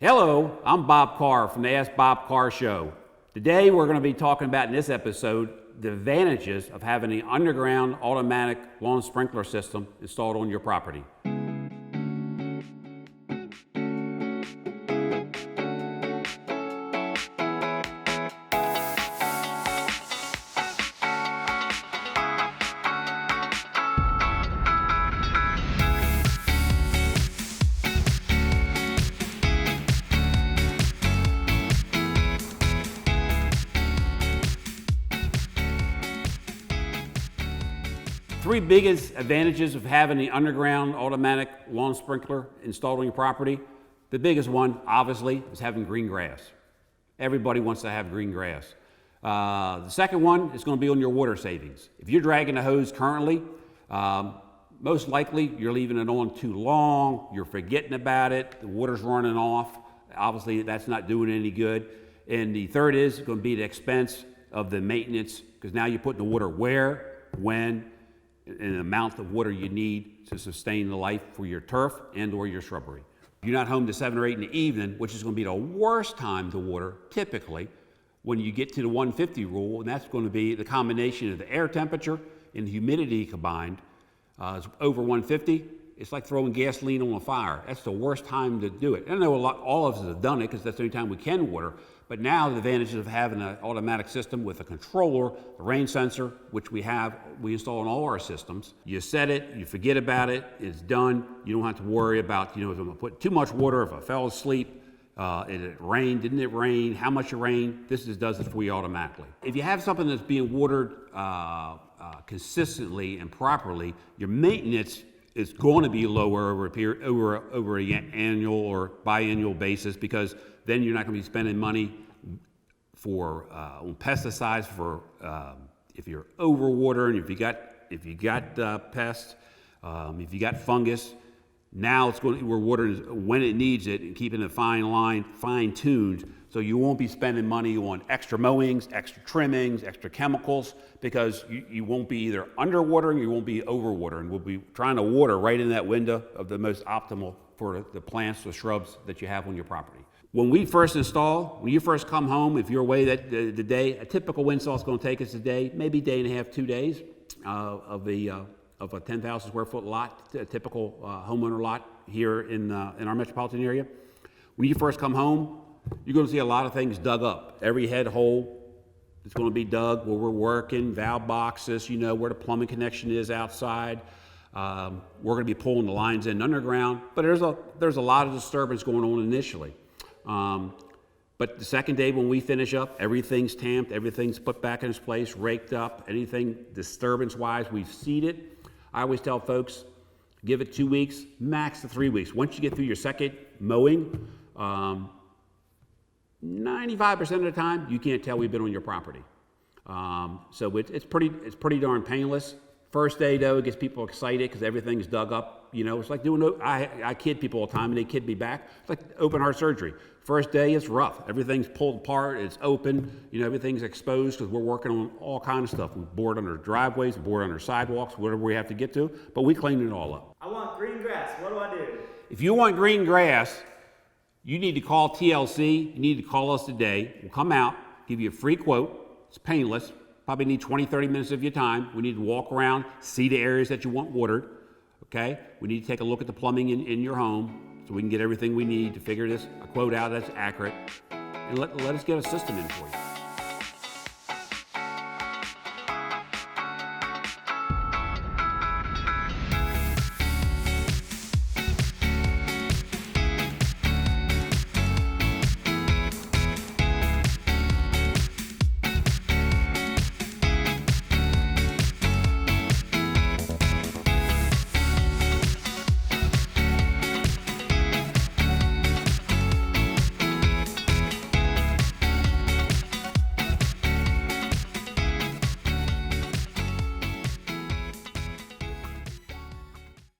Hello, I'm Bob Carr from the Ask Bob Carr Show. Today we're going to be talking about in this episode the advantages of having an underground automatic lawn sprinkler system installed on your property. Three biggest advantages of having the underground automatic lawn sprinkler installed on your property. The biggest one, obviously, is having green grass. Everybody wants to have green grass. The second one is going to be on your water savings. If you're dragging a hose currently, most likely you're leaving it on too long, you're forgetting about it, the water's running off. Obviously, that's not doing any good. And the third is going to be the expense of the maintenance, because now you're putting the water where, when, and the amount of water you need to sustain the life for your turf and or your shrubbery. If you're not home to 7 or 8 in the evening, which is going to be the worst time to water typically, when you get to the 150 rule, and that's going to be the combination of the air temperature and humidity combined. Over 150, it's like throwing gasoline on a fire. That's the worst time to do it. I know all of us have done it because that's the only time we can water. But now the advantages of having an automatic system with a controller, the rain sensor, which we install in all our systems. You set it, you forget about it, it's done. You don't have to worry about, if I'm gonna put too much water, if I fell asleep, it rained, didn't it rain, how much it rained. This does it for you automatically. If you have something that's being watered consistently and properly, your maintenance is going to be lower over an annual or biannual basis, because then you're not going to be spending money for on pesticides for if you're overwatering, if you got pests, if you got fungus. Now we're watering when it needs it and keeping a fine line, fine-tuned, so you won't be spending money on extra mowings, extra trimmings, extra chemicals, because you won't be either underwatering or you won't be overwatering. We'll be trying to water right in that window of the most optimal for the plants or shrubs that you have on your property. When you first come home, if you're away the day, a typical install is going to take us a day, maybe a day and a half, 2 days of a 10,000 square foot lot, a typical homeowner lot here in our metropolitan area. When you first come home, you're going to see a lot of things dug up. Every head hole is going to be dug where we're working, valve boxes, where the plumbing connection is outside. We're going to be pulling the lines in underground, but there's a lot of disturbance going on initially. But the second day when we finish up, everything's tamped, everything's put back in its place, raked up, anything disturbance-wise, we've seeded. I always tell folks, give it 2 weeks, max to 3 weeks. Once you get through your second mowing, 95% of the time, you can't tell we've been on your property. So it's pretty darn painless. First day though, it gets people excited because everything's dug up. It's like I kid people all the time and they kid me back. It's like open heart surgery. First day, it's rough. Everything's pulled apart, it's open, everything's exposed because we're working on all kinds of stuff. We bored under driveways, we bored under sidewalks, whatever we have to get to, but we cleaned it all up. I want green grass, what do I do? If you want green grass, you need to call TLC, you need to call us today. We'll come out, give you a free quote, it's painless, probably need 20, 30 minutes of your time. We need to walk around, see the areas that you want watered, okay? We need to take a look at the plumbing in your home, so we can get everything we need to figure a quote out that's accurate, and let us get a system in for you.